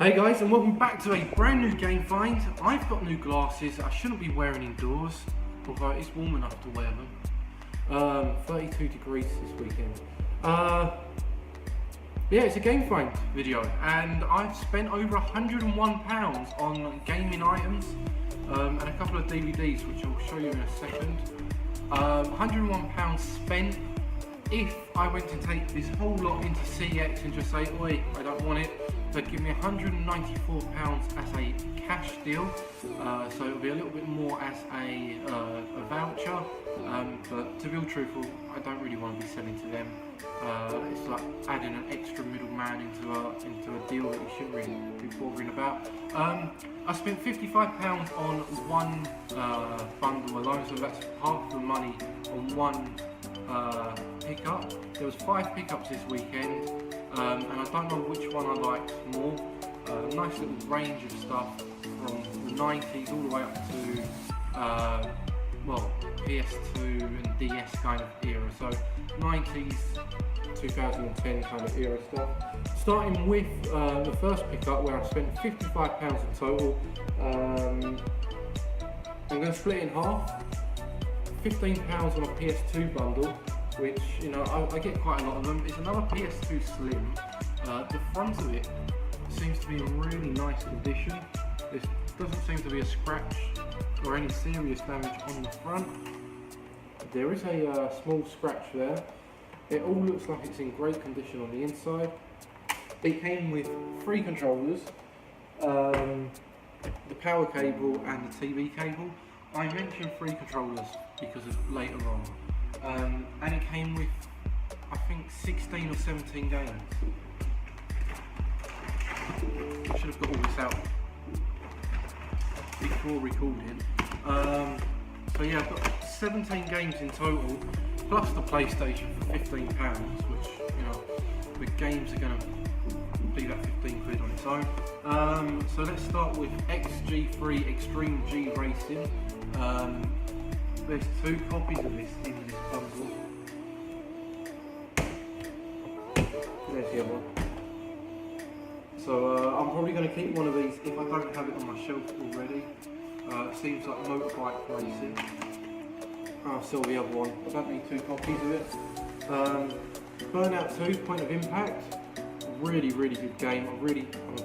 Hey guys, and welcome back to a brand new GameFind. I've got new glasses I shouldn't be wearing indoors, although it's warm enough to wear them. 32 degrees this weekend. Yeah, it's a GameFind video, and I've spent over £101 on gaming items and a couple of DVDs, which I'll show you in a second. £101 spent. If I went to take this whole lot into CX and just say, oi, I don't want it, they'd give me £194 as a cash deal, so it'll be a little bit more as a voucher, but to be all truthful, I don't really want to be selling to them. It's like adding an extra middleman into a deal that you shouldn't really be bothering about. I spent £55 on one bundle alone, so that's half the money on one pickup. There was 5 pickups this weekend, and I don't know which one I liked more. Nice little range of stuff from the 90s all the way up to well, PS2 and DS kind of era, so 90s, 2010 kind of era stuff. Starting with the first pickup, where I spent £55 in total. I'm going to split it in half. £15 on a PS2 bundle, which, you know, I get quite a lot of them. It's another PS2 Slim. The front of it seems to be in really nice condition. There doesn't seem to be a scratch or any serious damage on the front. There is a small scratch there. It all looks like it's in great condition on the inside. It came with 3 controllers, the power cable and the TV cable. I mentioned 3 controllers because of later on, and it came with, I think, 16 or 17 games. I should have got all this out before recording. So yeah, I've got 17 games in total, plus the PlayStation for £15, which, you know, the games are going to be that 15 quid on its own. So let's start with XG3 Extreme G Racing. There's 2 copies of this in this bundle. There's the other one. So I'm probably going to keep one of these if I don't have it on my shelf already. It seems like motorbike racing. I'll sell the other one. I don't need 2 copies of it. Burnout 2 Point of Impact. Really good game. I'm a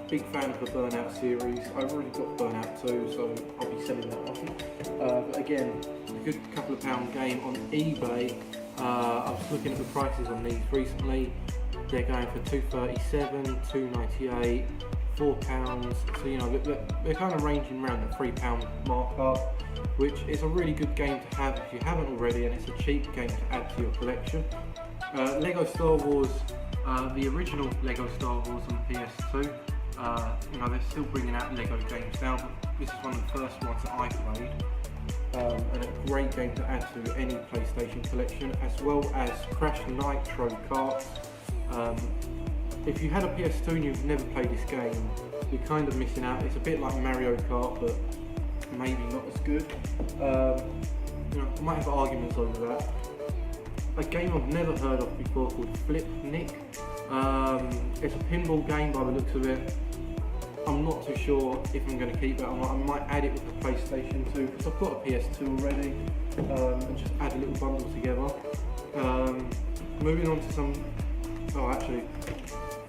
big fan of the Burnout series. I've already got Burnout 2, so I'll be selling that one. But again, a good couple of pound game on eBay. I was looking at the prices on these recently. They're going for £2.37, £2.98, £4. So, you know, they're kind of ranging around the £3 markup, which is a really good game to have if you haven't already, and it's a cheap game to add to your collection. Lego Star Wars. The original Lego Star Wars on the PS2, you know, they're still bringing out Lego games now, but this is one of the first ones that I played, and a great game to add to any PlayStation collection, as well as Crash Nitro Kart. If you had a PS2 and you've never played this game, you're kind of missing out. It's a bit like Mario Kart, but maybe not as good. You know, I might have arguments over that. A game I've never heard of before called Flip Nick. It's a pinball game by the looks of it. I'm not too sure if I'm going to keep that or not. I might add it with the PlayStation 2 because I've got a PS2 already, and just add a little bundle together. Moving on to some, oh actually,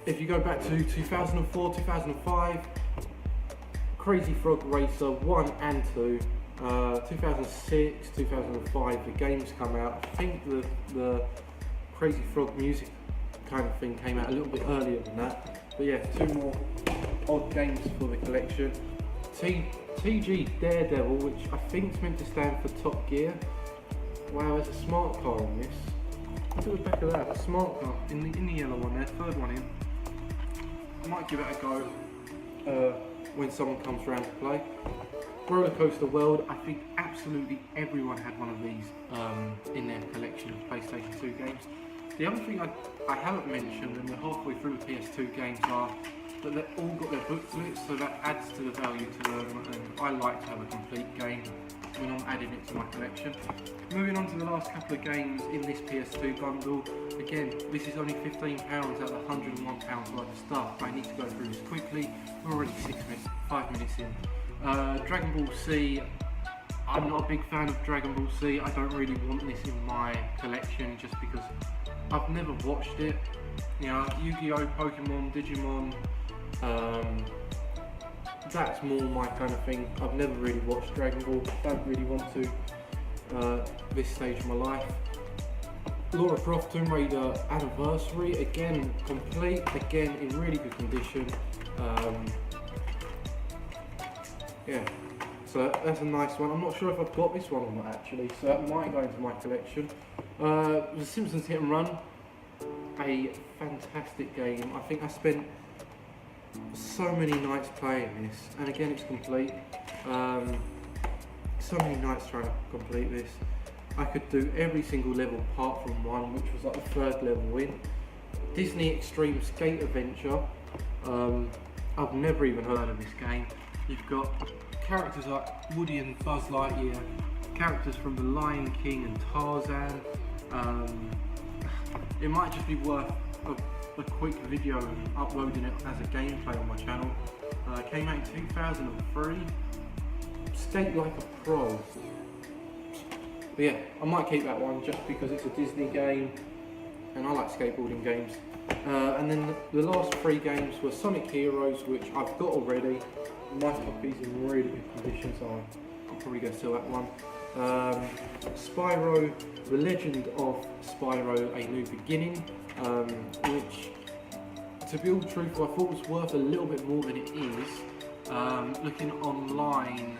if you go back to 2004, 2005, Crazy Frog Racer 1 and 2. 2006, 2005, the games come out. I think the Crazy Frog music kind of thing came out a little bit earlier than that. But yeah, 2 more odd games for the collection. TG Daredevil, which I think is meant to stand for Top Gear. Wow, there's a smart car on this. Look at the back of that, a smart car in the yellow one there, 3rd one in. I might give it a go when someone comes around to play. Roller Coaster World. I think absolutely everyone had one of these in their collection of PlayStation 2 games. The other thing I haven't mentioned, and we're halfway through the PS2 games, are that they've all got their booklets, so that adds to the value to them, and I like to have a complete game when I'm adding it to my collection. Moving on to the last couple of games in this PS2 bundle. Again, this is only £15 out of £101 worth of stuff. I need to go through this quickly. We're already 5 minutes in. Dragon Ball Z. I'm not a big fan of Dragon Ball Z. I don't really want this in my collection just because I've never watched it. You know, Yu-Gi-Oh, Pokemon, Digimon, that's more my kind of thing. I've never really watched Dragon Ball, don't really want to this stage of my life. Lara Croft Tomb Raider Anniversary, again complete, again in really good condition. Yeah, so that's a nice one. I'm not sure if I've got this one or not actually, so that might go into my collection. The Simpsons Hit and Run, a fantastic game. I think I spent so many nights playing this, and again it's complete. So many nights trying to complete this. I could do every single level apart from one, which was like the 3rd level in. Disney Extreme Skate Adventure. I've never even heard of this game. You've got characters like Woody and Buzz Lightyear, characters from The Lion King and Tarzan. It might just be worth a quick video and uploading it as a gameplay on my channel. Came out in 2003. Skate Like a Pro. But yeah, I might keep that one just because it's a Disney game and I like skateboarding games. And then the last 3 games were Sonic Heroes, which I've got already. My copy's in really good condition, so I'm probably going to sell that one. Spyro, The Legend of Spyro, A New Beginning, which, to be all truthful, I thought was worth a little bit more than it is. Looking online,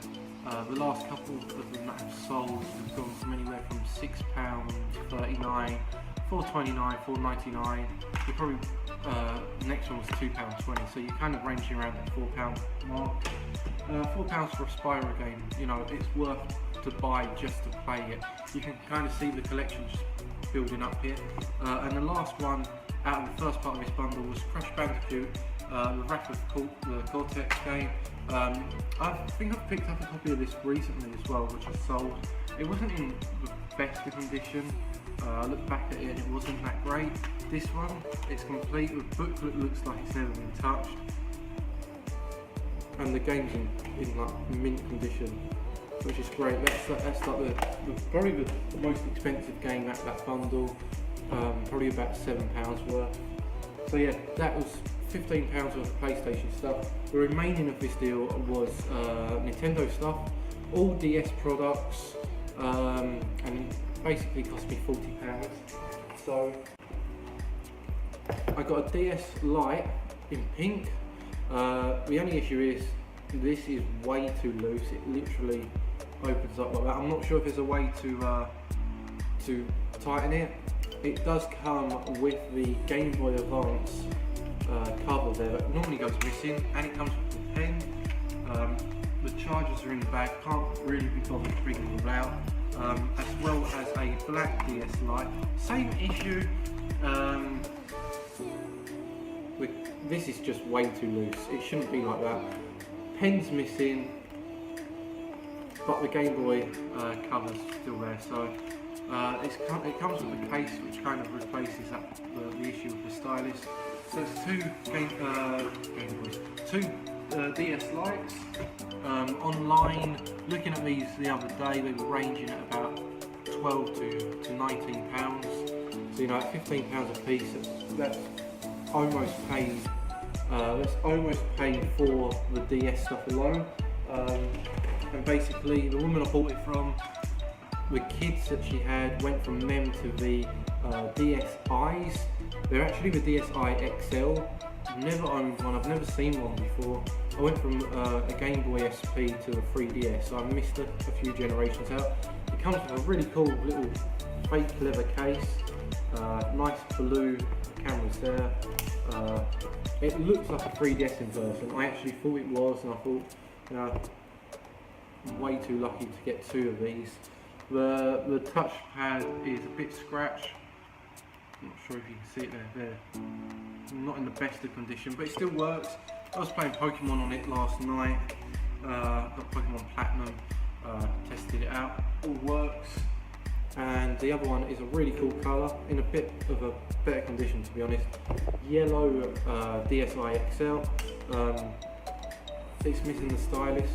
the last couple of them that have sold have gone from anywhere from £6.39, £4.29, £4.99. You're probably the next one was £2.20, so you're kind of ranging around that £4 mark. £4 for a Spyro game, you know, it's worth to buy just to play it. You can kind of see the collection just building up here. And the last one out of the first part of this bundle was Crash Bandicoot, the Wrath of the Cortex game. I think I've picked up a copy of this recently as well, which I sold. It wasn't in the best of condition. I looked back at it and it wasn't that great. This one, it's complete. The booklet looks like it's never been touched. And the game's in like mint condition, which is great. That's like probably the most expensive game at that bundle. Probably about £7 worth. So yeah, that was £15 worth of PlayStation stuff. The remaining of this deal was Nintendo stuff, all DS products, and basically cost me £40. So I got a DS Lite in pink. The only issue is this is way too loose. It literally opens up like that. I'm not sure if there's a way to tighten it. It does come with the Gameboy Advance cover there that normally goes missing, and it comes with the pen. The chargers are in the bag, can't really be bothered bringing them out, as well as a black DS Lite. Same issue. This is just way too loose. It shouldn't be like that. Pen's missing, but the Game Boy cover's still there. So it comes with a case which kind of replaces the issue with the stylus. So it's two DS Lites. Online, looking at these the other day, they were ranging at about £12 to £19. So you know, at £15 a piece, that's almost paid. That's almost paid for the DS stuff alone. And basically, the woman I bought it from, the kids that she had went from them to the DSIs. They're actually the DSi XL. I've never owned one, I've never seen one before. I went from a Game Boy SP to the 3DS, so I missed a few generations out. It comes with a really cool little fake leather case, nice blue cameras there. It looks like a 3DS in person. I actually thought it was, and I thought, you know, I'm way too lucky to get 2 of these. The touchpad is a bit scratched. I'm not sure if you can see it there. Not in the best of condition, but it still works. I was playing Pokemon on it last night. Got Pokemon Platinum. tested it out, all works. And the other one is a really cool colour, in a bit of a better condition to be honest. Yellow DSi XL. It's missing the stylus,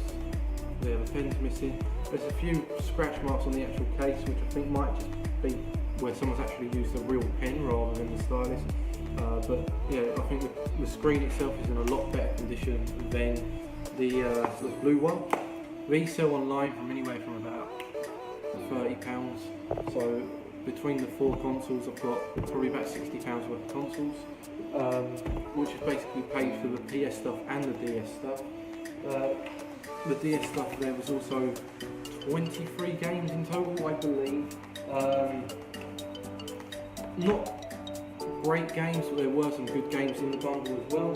the pen's missing. There's a few scratch marks on the actual case, which I think might just be where someone's actually used a real pen rather than the stylus. But yeah, I think the screen itself is in a lot better condition than the blue one. These sell online from anywhere from about £30. So between the 4 consoles, I've got probably about £60 worth of consoles, which is basically paid for the PS stuff and the DS stuff. The DS stuff, there was also 23 games in total, I believe. Not great games, but there were some good games in the bundle as well.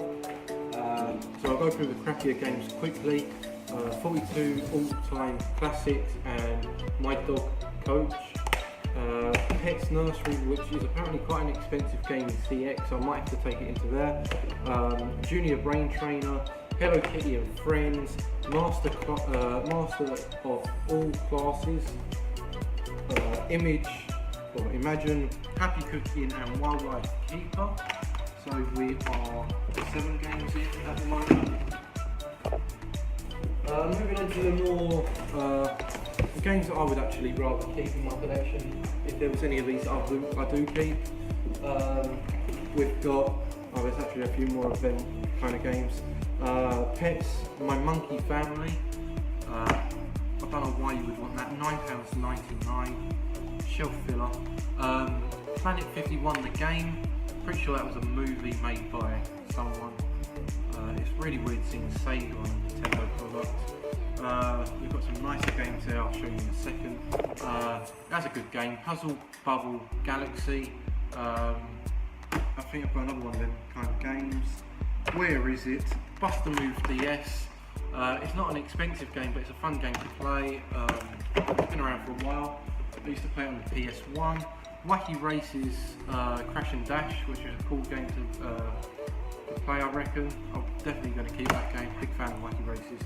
So I'll go through the crappier games quickly. 42 all-time classics and My Dog Coach. Pet's Nursery, which is apparently quite an expensive game in CX, so I might have to take it into there. Junior Brain Trainer, Hello Kitty and Friends, Master of All Classes, Imagine, Happy Cooking and Wildlife Keeper. So we are 7 games in at the moment. Moving on to the more games that I would actually rather keep in my collection, if there was any of these I do keep. We've got, there's actually a few more of them kind of games. Pets, My Monkey Family. I don't know why you would want that. £9.99. Shelf filler. Planet 51, the game. Pretty sure that was a movie made by someone. It's really weird seeing Sega on a Nintendo product. We've got some nicer games there, I'll show you in a second. That's a good game. Puzzle Bubble Galaxy. I think I've got another one of them kind of games. Where is it? Bust a Move DS. It's not an expensive game, but it's a fun game to play. It's been around for a while. I used to play it on the PS1. Wacky Races Crash and Dash, which is a cool game to play, I reckon. I'm definitely going to keep that game. Big fan of Wacky Races.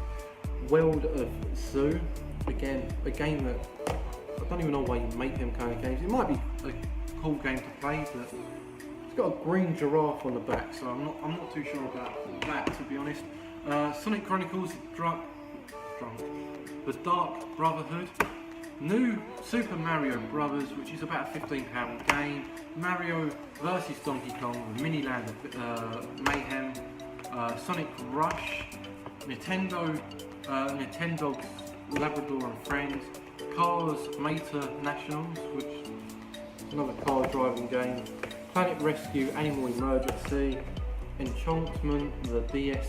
World of Zoo. Again, a game that I don't even know why you make them kind of games. It might be a cool game to play, but it's got a green giraffe on the back, so I'm not too sure about that, to be honest. Sonic Chronicles, The Dark Brotherhood. New Super Mario Brothers, which is about a £15 game. Mario vs Donkey Kong, the Mini Land of Mayhem. Sonic Rush. Nintendo's Labrador and Friends. Cars Mater Nationals, which is another car driving game. Planet Rescue Animal Emergency. Enchantment, the DS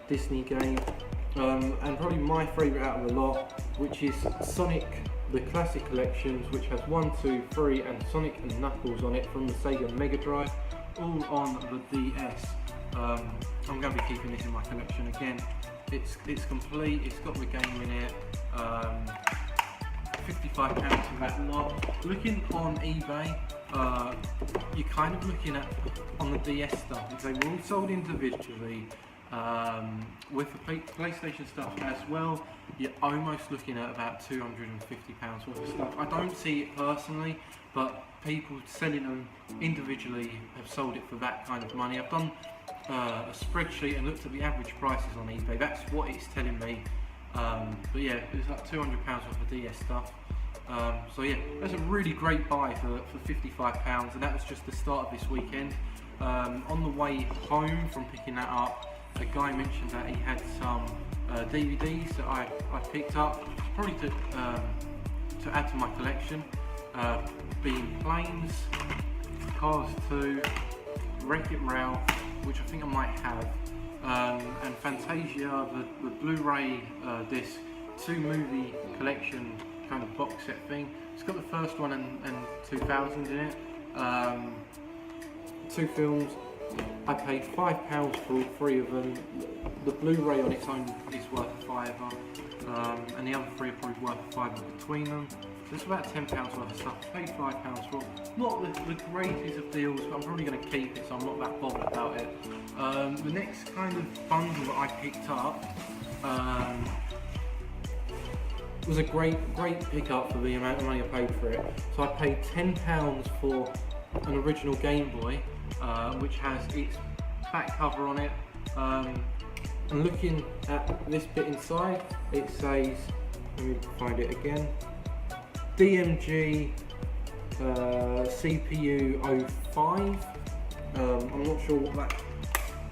Disney game. And probably my favourite out of the lot, which is Sonic the Classic Collections, which has 1, 2, 3 and Sonic and Knuckles on it from the Sega Megadrive, all on the DS. I'm going to be keeping this in my collection again. It's complete, it's got the game in it. £55 for that lot. Looking on eBay, you're kind of looking at, on the DS stuff, if they were all sold individually, with the PlayStation stuff as well, you're almost looking at about £250 worth of stuff. I don't see it personally, but people selling them individually have sold it for that kind of money. I've done a spreadsheet and looked at the average prices on eBay. That's what it's telling me. But yeah, it's like £200 worth of DS stuff. So yeah, that's a really great buy for £55, and that was just the start of this weekend. On the way home from picking that up, a guy mentioned that he had some DVDs that I picked up, probably to add to my collection, being Planes, Cars 2, Wreck-It Ralph, which I think I might have, and Fantasia, the Blu-ray disc, 2 movie collection kind of box set thing. It's got the first one and 2000 in it. 2 films. I paid £5 for all 3 of them. The Blu-ray on its own is worth a £5, and the other 3 are probably worth a £5 between them. So it's about £10 worth of stuff. I paid £5 for it. Not the greatest of deals, but I'm probably going to keep it, so I'm not that bothered about it. The next kind of bundle that I picked up was a great pickup for the amount of money I paid for it. So I paid £10 for an original Game Boy, which has its back cover on it. And looking at this bit inside, it says, let me find it again, DMG CPU 05. I'm not sure what that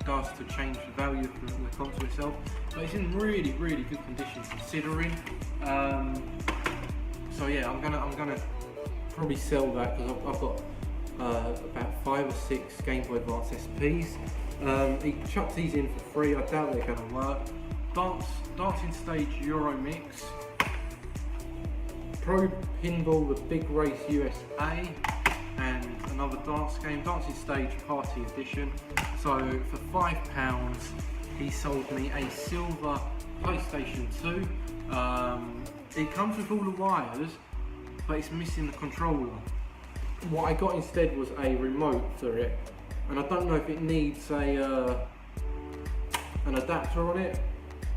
does to change the value of the console itself, but it's in really good condition considering. So yeah, I'm gonna probably sell that because I've got about 5 or 6 Game Boy Advance SPs. He chucked these in for free. I doubt they're gonna work. Dancing Stage Euro Mix, Pro Pinball The Big Race USA, and another dance game, Dancing Stage Party Edition. So for £5, he sold me a silver PlayStation 2. It comes with all the wires, but it's missing the controller. What I got instead was a remote for it, and I don't know if it needs an adapter on it.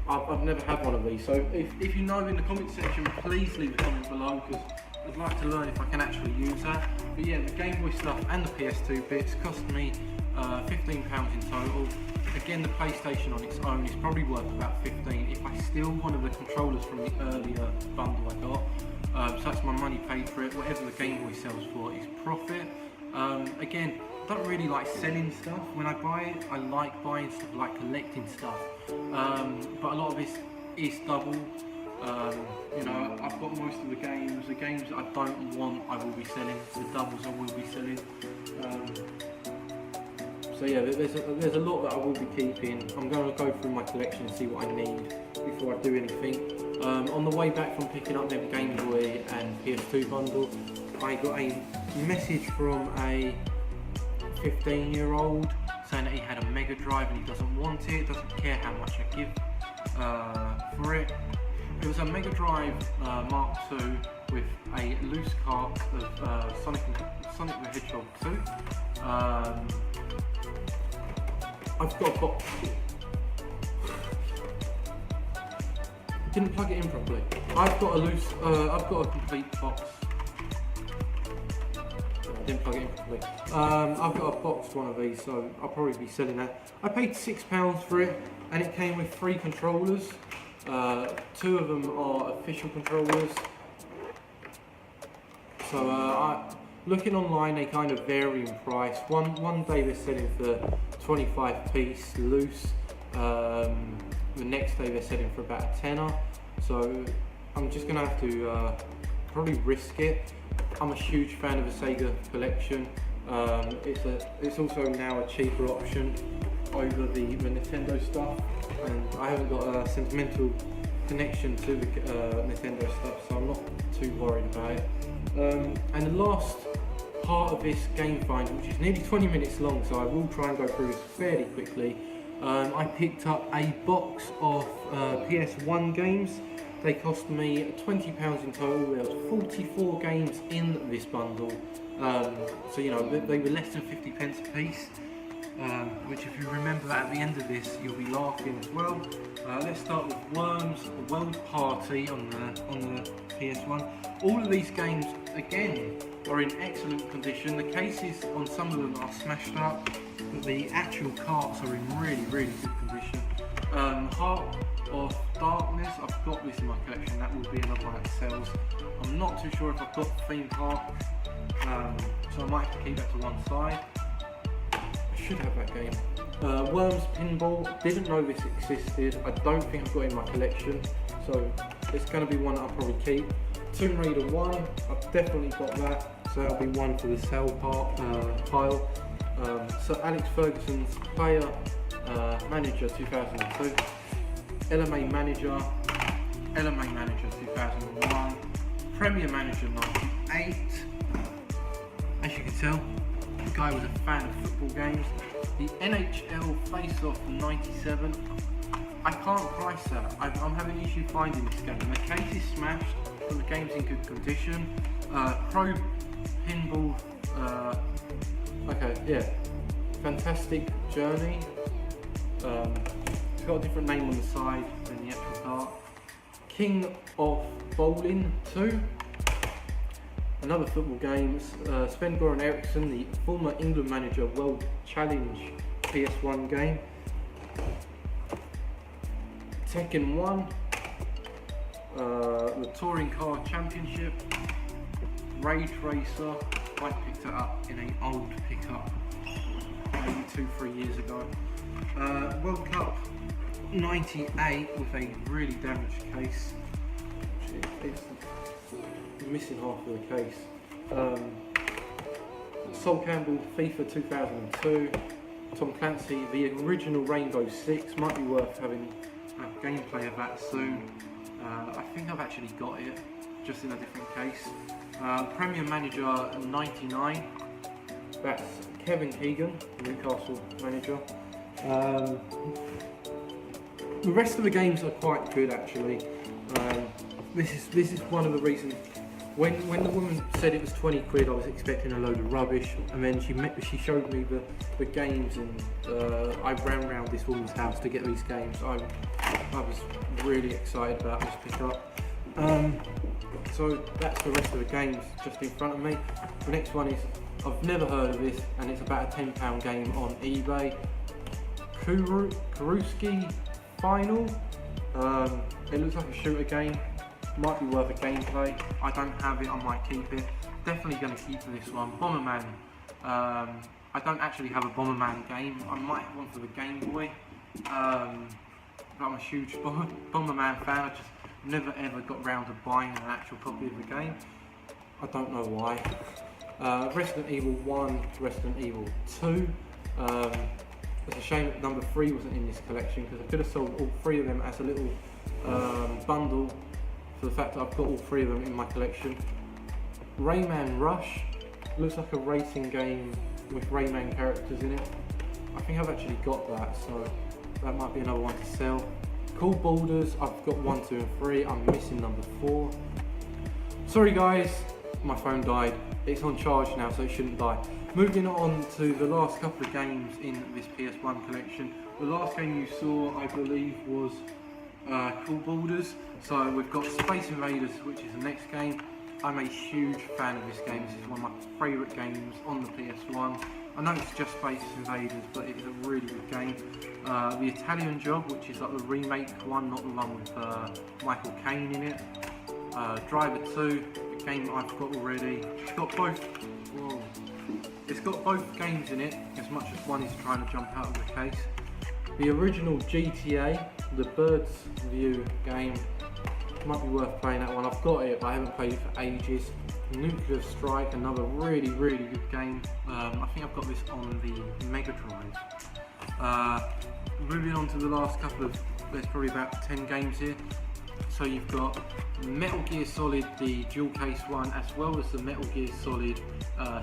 I've never had one of these, so if you know in the comment section, please leave a comment below, because I'd like to learn if I can actually use that. But yeah, the Game Boy stuff and the PS2 bits cost me £15 in total. Again, the PlayStation on its own is probably worth about 15 if I steal one of the controllers from the earlier bundle I got. So that's my money paid for it. Whatever the Game Boy sells for is profit. Again, I don't really like selling stuff when I buy it. I like buying stuff, I like collecting stuff. But a lot of this is double. You know, I've got most of the games. The games that I don't want, I will be selling. The doubles I will be selling. So yeah, there's a lot that I will be keeping. I'm going to go through my collection and see what I need before I do anything. On the way back from picking up the Game Boy and PS2 bundle, I got a message from a 15-year-old saying that he had a Megadrive and he doesn't want it, doesn't care how much I give for it. It was a Megadrive Mark II with a loose cart of Sonic the Hedgehog 2. I've got a box. Didn't plug it in properly. I've got a complete box. I didn't plug it in properly. I've got a boxed one of these, so I'll probably be selling that. I paid £6 for it, and it came with 3 controllers. 2 of them are official controllers. So looking online, they kind of vary in price. One day they're selling for 25 piece loose. The next day they're selling for about a tenner. So I'm just gonna have to probably risk it. I'm a huge fan of the Sega collection. It's also now a cheaper option over the Nintendo stuff, and I haven't got a sentimental connection to the Nintendo stuff, so I'm not too worried about it. And the last part of this GameFind, which is nearly 20 minutes long, so I will try and go through this fairly quickly. I picked up a box of PS1 games. They cost me £20 in total. There was 44 games in this bundle, so you know they were less than 50 pence a piece. Which, if you remember that at the end of this, you'll be laughing as well. Let's start with Worms World Party on the PS1. All of these games, again, are in excellent condition. The cases on some of them are smashed up, but the actual carts are in really good condition. Heart of Darkness, I've got this in my collection. That will be another one that sells. I'm not too sure if I've got Theme Park, so I might have to keep that to one side. Should have that game. Worms Pinball, didn't know this existed. I don't think I've got it in my collection, so it's going to be one that I'll probably keep. Tomb Raider 1, I've definitely got that, so that'll be one for the sale pile. So Alex Ferguson's Player Manager 2002, LMA Manager 2001, Premier Manager 98. As you can tell, the guy was a fan of football games. The NHL Face-Off 97. I can't price that. I'm having issue finding this game. The case is smashed, but the game's in good condition. Pro Pinball. Okay, yeah. Fantastic Journey. It's got a different name on the side than the actual cart. King of Bowling 2. Another football game. Sven-Goran Eriksson, the former England manager, World Challenge PS1 game. Tekken 1. The Touring Car Championship. Rage Racer. I picked it up in an old pickup maybe 2-3 years ago. World Cup 98 with a really damaged case. It's missing half of the case. Sol Campbell FIFA 2002. Tom Clancy, the original Rainbow Six. Might be worth having a gameplay of that soon. I think I've actually got it, just in a different case. Premier Manager 99. That's Kevin Keegan, Newcastle manager. The rest of the games are quite good actually. This is one of the reasons. When the woman said it was 20 quid, I was expecting a load of rubbish, and then she showed me the games, and I ran around this woman's house to get these games. I was really excited about this pickup. So that's the rest of the games just in front of me. The next one is, I've never heard of this, and it's about a £10 game on eBay. Kuruski Final. It looks like a shooter game. Might be worth a gameplay. I don't have it, I might keep it. Definitely going to keep this one. Bomberman. I don't actually have a Bomberman game. I might have one for the Gameboy. But I'm a huge Bomberman fan. I just never ever got round to buying an actual copy of the game. I don't know why. Resident Evil 1, Resident Evil 2. It's a shame that number 3 wasn't in this collection, because I could have sold all 3 of them as a little bundle for the fact that I've got all 3 of them in my collection. Rayman Rush. Looks like a racing game with Rayman characters in it. I think I've actually got that, so that might be another one to sell. Cool Borders. I've got 1, 2 and 3. I'm missing number 4. Sorry guys, my phone died. It's on charge now, so it shouldn't die. Moving on to the last couple of games in this PS1 collection. The last game you saw, I believe, was Cool Borders. So we've got Space Invaders, which is the next game. I'm a huge fan of this game. This is one of my favourite games on the PS1. I know it's just Space Invaders, but it's a really good game. The Italian Job, which is like the remake one, not the one with Michael Caine in it. Driver 2, a game I've got already. It's got both. Whoa. It's got both games in it, as much as one is trying to jump out of the case. The original GTA, the Bird's View game, might be worth playing that one. I've got it, but I haven't played it for ages. Nuclear Strike, another really good game. I think I've got this on the Megadrive. Moving on to the last couple of, there's probably about 10 games here. So you've got Metal Gear Solid, the dual case one, as well as the Metal Gear Solid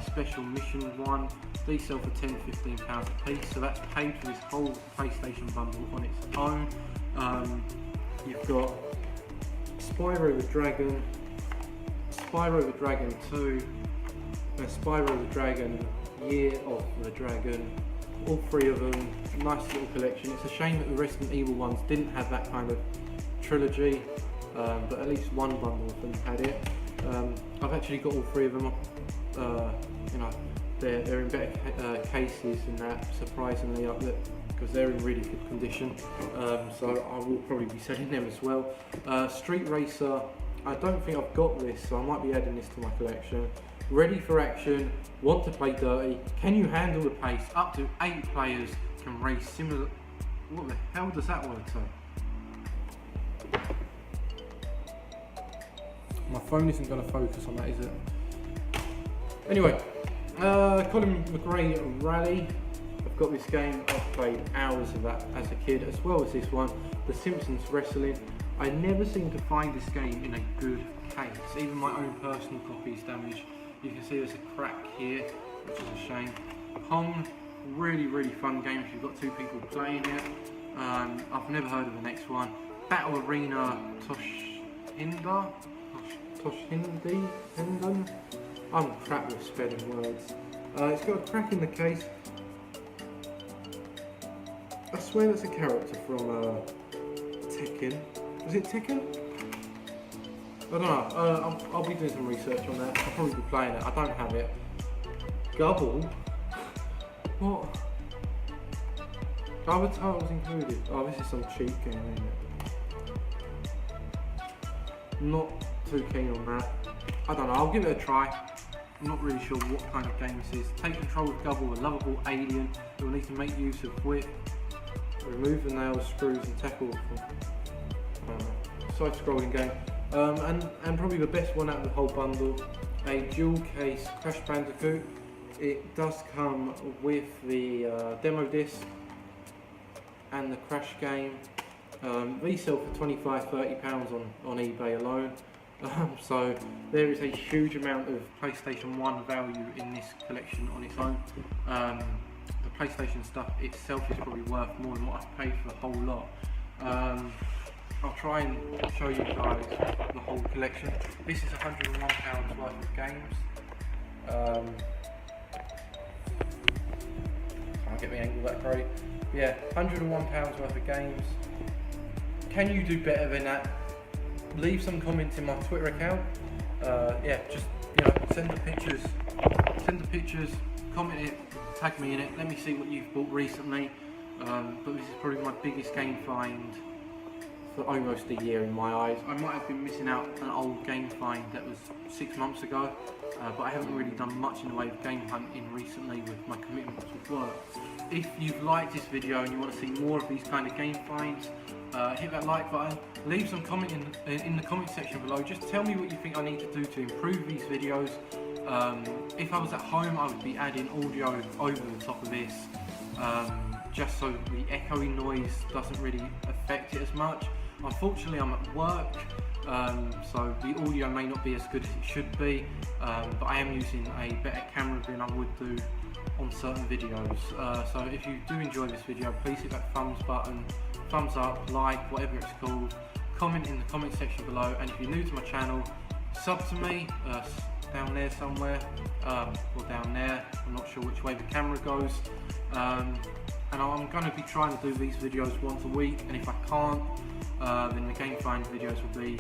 Special Mission one. These sell for £10-15 a piece, so that's paid for this whole PlayStation bundle on its own. You've got Spyro the Dragon, Spyro the Dragon 2, and Spyro the Dragon Year of the Dragon. All 3 of them, nice little collection. It's a shame that the Resident Evil ones didn't have that kind of trilogy, but at least one bundle of them had it. I've actually got all 3 of them. You know, they're in better cases than that, surprisingly, because they're in really good condition. So I will probably be selling them as well. Street Racer. I don't think I've got this, so I might be adding this to my collection. Ready for Action. Want to play dirty. Can you handle the pace? Up to 8 players can race similar. What the hell does that word say? My phone isn't going to focus on that, is it? Anyway, Colin McRae Rally. I've got this game. I've played hours of that as a kid, as well as this one, The Simpsons Wrestling. I never seem to find this game in a good case. Even my own personal copy is damaged. You can see there's a crack here, which is a shame. Pong, really fun game if you've got 2 people playing it. I've never heard of the next one. Battle Arena Toshinden? I'm crap with spelling words. It's got a crack in the case. I swear that's a character from Tekken. Was it Tekken? don't know, I'll be doing some research on that. I'll probably be playing it. I don't have it. Gubble? What? Other titles included. Oh, this is some cheap game, isn't it? Not too keen on that. I don't know, I'll give it a try. I'm not really sure what kind of game this is. Take control of Gubble, a lovable alien who will need to make use of whip. Remove the nails, screws and tackle. Side-scrolling game. And probably the best one out of the whole bundle, a dual case Crash Bandicoot. It does come with the demo disc and the Crash game. These sell for £25–30 on eBay alone. So there is a huge amount of PlayStation 1 value in this collection on its own. The PlayStation stuff itself is probably worth more than what I've paid for the whole lot. I'll try and show you guys the whole collection. This is £101 worth of games. Can't get the angle that great. Yeah, £101 worth of games. Can you do better than that? Leave some comments in my Twitter account. Yeah, just send the pictures, comment it, tag me in it. Let me see what you've bought recently. But this is probably my biggest game find for almost a year in my eyes. I might have been missing out an old game find that was 6 months ago, but I haven't really done much in the way of game hunting recently with my commitments with work. If you've liked this video and you want to see more of these kind of game finds, hit that like button, leave some comment in the comment section below. Just tell me what you think I need to do to improve these videos. If I was at home, I would be adding audio over the top of this, just so the echoing noise doesn't really affect it as much. Unfortunately, I'm at work, so the audio may not be as good as it should be, but I am using a better camera than I would do on certain videos. So if you do enjoy this video, please hit that thumbs button, thumbs up, like, whatever it's called, comment in the comment section below, and if you're new to my channel, sub to me, down there somewhere, or down there, I'm not sure which way the camera goes, and I'm going to be trying to do these videos once a week, and if I can't, then the GameFind videos will be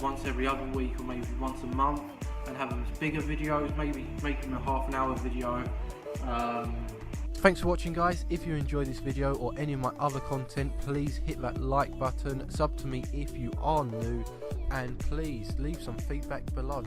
once every other week or maybe once a month, and have them as bigger videos, maybe make them a half-an-hour video. Thanks for watching, guys. If you enjoyed this video or any of my other content, please hit that like button, sub to me if you are new, and please leave some feedback below.